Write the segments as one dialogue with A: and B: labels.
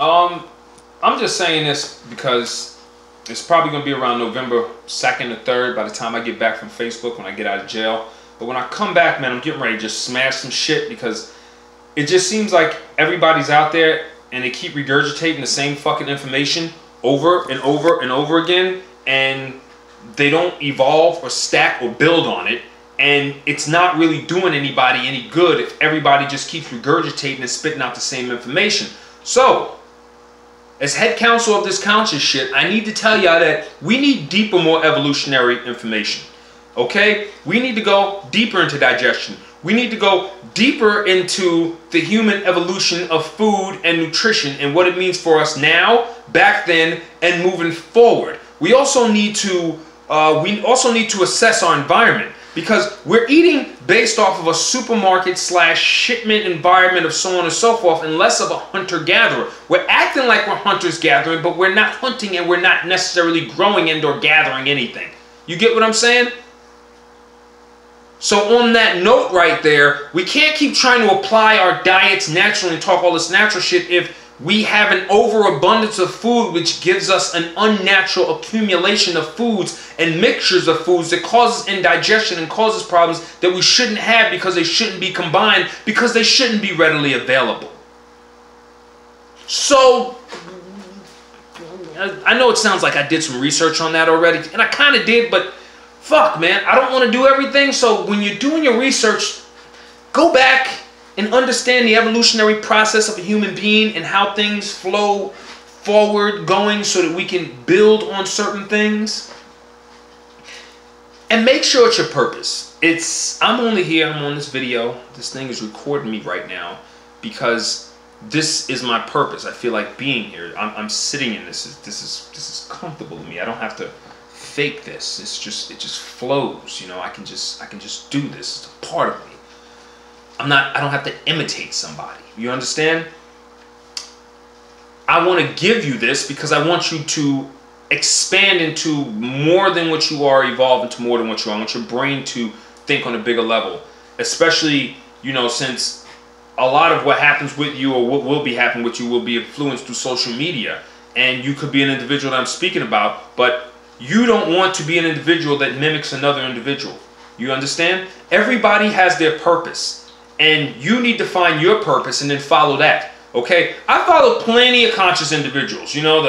A: I'm just saying this because it's probably going to be around November 2nd or 3rd by the time I get back from Facebook when I get out of jail. But when I come back, man, I'm getting ready to just smash some shit because it just seems like everybody's out there and they keep regurgitating the same fucking information over and over and over again, and they don't evolve or stack or build on it, and it's not really doing anybody any good if everybody just keeps regurgitating and spitting out the same information. So, as head counsel of this conscious shit, I need to tell y'all that we need deeper, more evolutionary information. Okay? We need to go deeper into digestion. We need to go deeper into the human evolution of food and nutrition and what it means for us now, back then, and moving forward. We also need to assess our environment, because we're eating based off of a supermarket / shipment environment of so on and so forth, and less of a hunter-gatherer. We're acting like we're hunters-gathering, but we're not hunting and we're not necessarily growing and or gathering anything. You get what I'm saying? So on that note right there, we can't keep trying to apply our diets naturally and talk all this natural shit if we have an overabundance of food, which gives us an unnatural accumulation of foods and mixtures of foods that causes indigestion and causes problems that we shouldn't have because they shouldn't be combined, because they shouldn't be readily available. So, I know it sounds like I did some research on that already, and I kind of did, but fuck, man, I don't want to do everything. So when you're doing your research, go back and understand the evolutionary process of a human being and how things flow forward going so that we can build on certain things. And make sure it's your purpose. I'm only here, I'm on this video. This thing is recording me right now because this is my purpose. I feel like being here. I'm sitting in this. This is comfortable to me. I don't have to fake this. It just flows. You know, I can just do this. It's a part of me. I don't have to imitate somebody. You understand? I want to give you this because I want you to expand into more than what you are, evolve into more than what you are. I want your brain to think on a bigger level. Especially, you know, since a lot of what happens with you or what will be happening with you will be influenced through social media. And you could be an individual that I'm speaking about, but you don't want to be an individual that mimics another individual. You understand? Everybody has their purpose. And you need to find your purpose and then follow that. Okay? I follow plenty of conscious individuals. You know,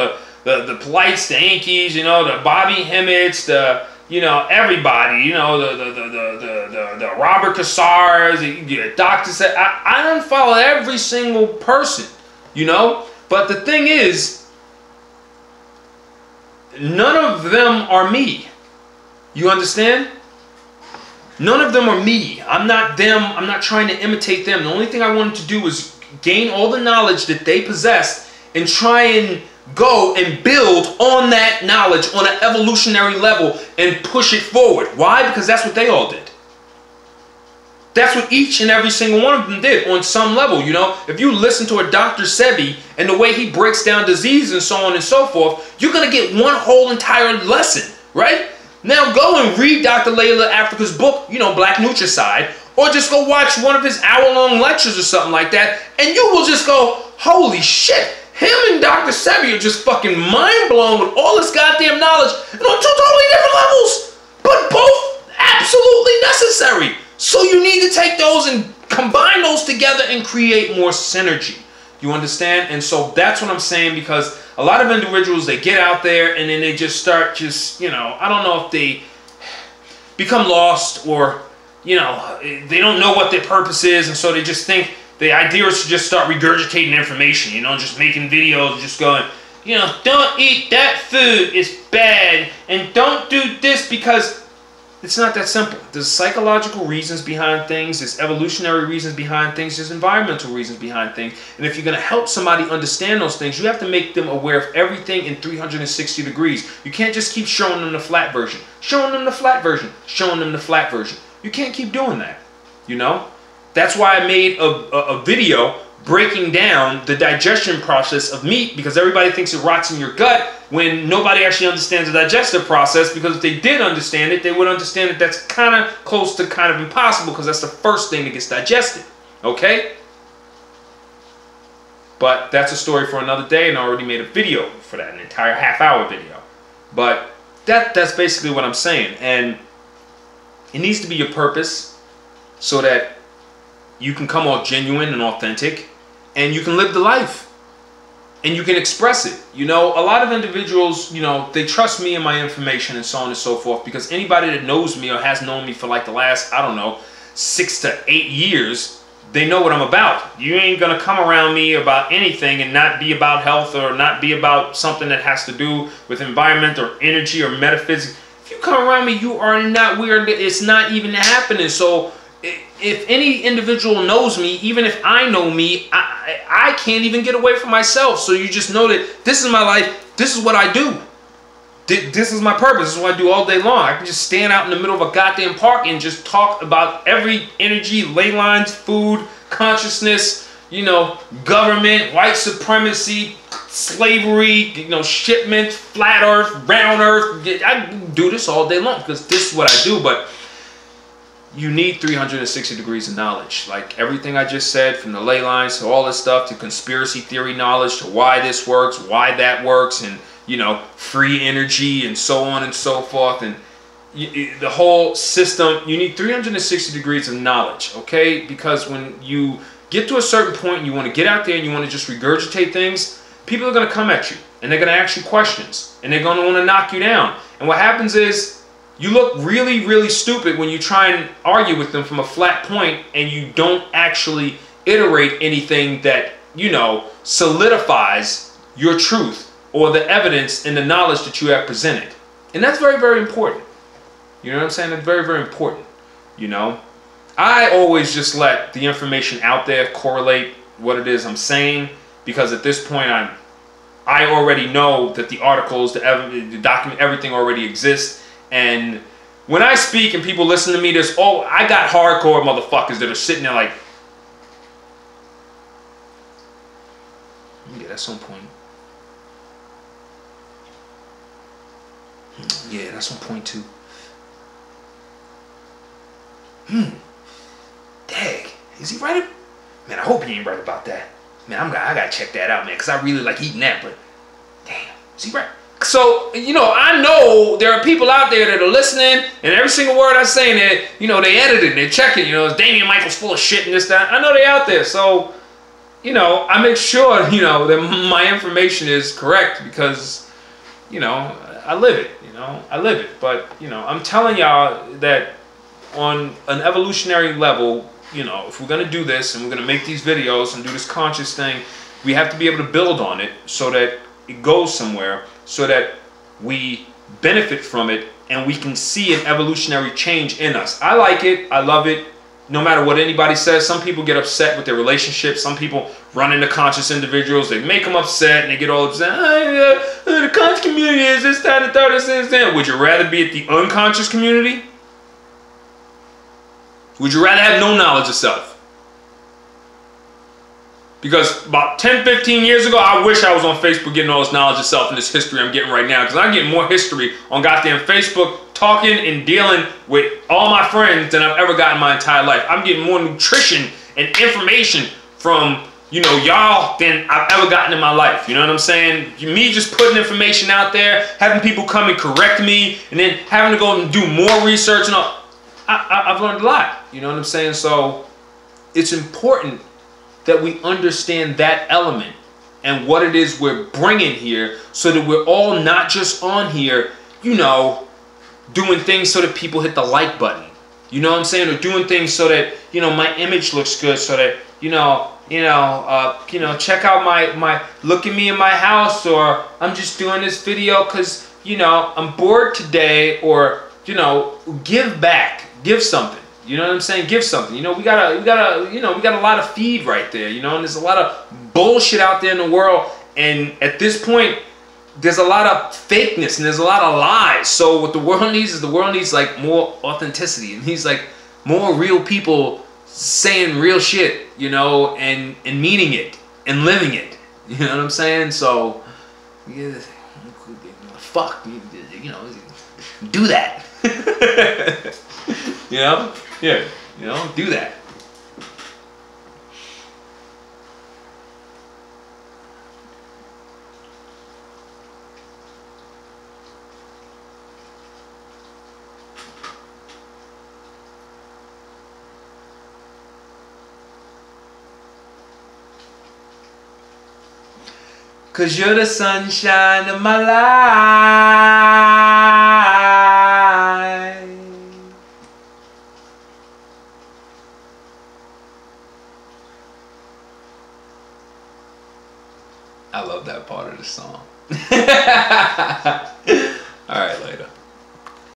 A: the Polites, the Yankees, you know, the Bobby Hemmets, the, you know, everybody, you know, the Robert Cassars, the Dr. Said, I don't follow every single person, you know? But the thing is, none of them are me. You understand? None of them are me. I'm not them. I'm not trying to imitate them. The only thing I wanted to do was gain all the knowledge that they possessed and try and go and build on that knowledge on an evolutionary level and push it forward. Why? Because that's what they all did. That's what each and every single one of them did on some level. You know, if you listen to a Dr. Sebi and the way he breaks down disease and so on and so forth, you're going to get one whole entire lesson, right? Now go and read Dr. Layla Africa's book, you know, Black Nutricide, or just go watch one of his hour-long lectures or something like that, and you will just go, holy shit, him and Dr. Sebi are just fucking mind-blown with all this goddamn knowledge, and on two totally different levels, but both absolutely necessary. So you need to take those and combine those together and create more synergy. You understand? And so that's what I'm saying, because a lot of individuals, they get out there and then they just start you know, I don't know if they become lost or, you know, they don't know what their purpose is, and so they just think the idea is to just start regurgitating information, you know, just making videos, just going, you know, don't eat that food, it's bad, and don't do this, because it's not that simple. There's psychological reasons behind things, there's evolutionary reasons behind things, there's environmental reasons behind things. And if you're going to help somebody understand those things, you have to make them aware of everything in 360 degrees. You can't just keep showing them the flat version, showing them the flat version, showing them the flat version. You can't keep doing that, you know? That's why I made a video breaking down the digestion process of meat, because everybody thinks it rots in your gut when nobody actually understands the digestive process, because if they did understand it, they would understand that that's kind of close to kind of impossible, because that's the first thing that gets digested, okay? But that's a story for another day, and I already made a video for that, an entire half-hour video. But that's basically what I'm saying. And it needs to be your purpose so that you can come off genuine and authentic, and you can live the life. And you can express it. You know, a lot of individuals, you know, they trust me and my information and so on and so forth, because anybody that knows me or has known me for like the last, I don't know, 6 to 8 years, they know what I'm about. You ain't gonna come around me about anything and not be about health or not be about something that has to do with environment or energy or metaphysics. If you come around me, you are not weird. It's not even happening. So if any individual knows me, even if I know me, I can't even get away from myself. So you just know that this is my life. This is what I do. This is my purpose. This is what I do all day long. I can just stand out in the middle of a goddamn park and just talk about every energy, ley lines, food, consciousness, you know, government, white supremacy, slavery, you know, shipment, flat earth, round earth. I do this all day long because this is what I do. But you need 360 degrees of knowledge. Like everything I just said, from the ley lines to all this stuff, to conspiracy theory knowledge, to why this works, why that works, and, you know, free energy and so on and so forth. And the whole system, you need 360 degrees of knowledge, okay? Because when you get to a certain point and you want to get out there and you want to just regurgitate things, people are going to come at you and they're going to ask you questions and they're going to want to knock you down. And what happens is, you look really, really stupid when you try and argue with them from a flat point and you don't actually iterate anything that, you know, solidifies your truth or the evidence and the knowledge that you have presented. And that's very, very important. You know what I'm saying? That's very, very important. You know, I always just let the information out there correlate what it is I'm saying, because at this point I already know that the articles, the document, everything already exists. And when I speak and people listen to me, I got hardcore motherfuckers that are sitting there like, yeah, that's on point. Yeah, that's on point too. Dag, is he right? Man, I hope he ain't right about that. Man, I gotta check that out, man, because I really like eating that, but damn, is he right? So, you know, I know there are people out there that are listening, and every single word I say in it, you know, they edit it, they're checking, you know, is Damian Michael's full of shit and this, that. I know they out there. So, you know, I make sure, you know, that my information is correct because, you know, I live it, you know, I live it. But, you know, I'm telling y'all that on an evolutionary level, you know, if we're going to do this and we're going to make these videos and do this conscious thing, we have to be able to build on it so that it goes somewhere, so that we benefit from it and we can see an evolutionary change in us. I like it. I love it. No matter what anybody says, some people get upset with their relationships. Some people run into conscious individuals. They make them upset and they get all upset. The conscious community is this, that, and third, this, that. Would you rather be at the unconscious community? Would you rather have no knowledge of self? Because about 10, 15 years ago, I wish I was on Facebook getting all this knowledge of self and this history I'm getting right now. Because I'm getting more history on goddamn Facebook, talking and dealing with all my friends than I've ever gotten in my entire life. I'm getting more nutrition and information from, you know, y'all than I've ever gotten in my life. You know what I'm saying? Me just putting information out there, having people come and correct me, and then having to go and do more research and all. I've learned a lot. You know what I'm saying? So it's important that we understand that element and what it is we're bringing here, so that we're all not just on here, you know, doing things so that people hit the like button. You know what I'm saying? Or doing things so that, you know, my image looks good, so that, check out my look at me in my house, or I'm just doing this video because, you know, I'm bored today, or, you know, give back, give something. You know what I'm saying? Give something. You know, we got a lot of feed right there, you know, and there's a lot of bullshit out there in the world. And at this point, there's a lot of fakeness and there's a lot of lies. So what the world needs is, the world needs like more authenticity, and needs like more real people saying real shit, you know, and meaning it and living it. You know what I'm saying? So, yeah, fuck, you know, do that. You know? Yeah, you know, do that. 'Cause you're the sunshine of my life. I love that part of the song.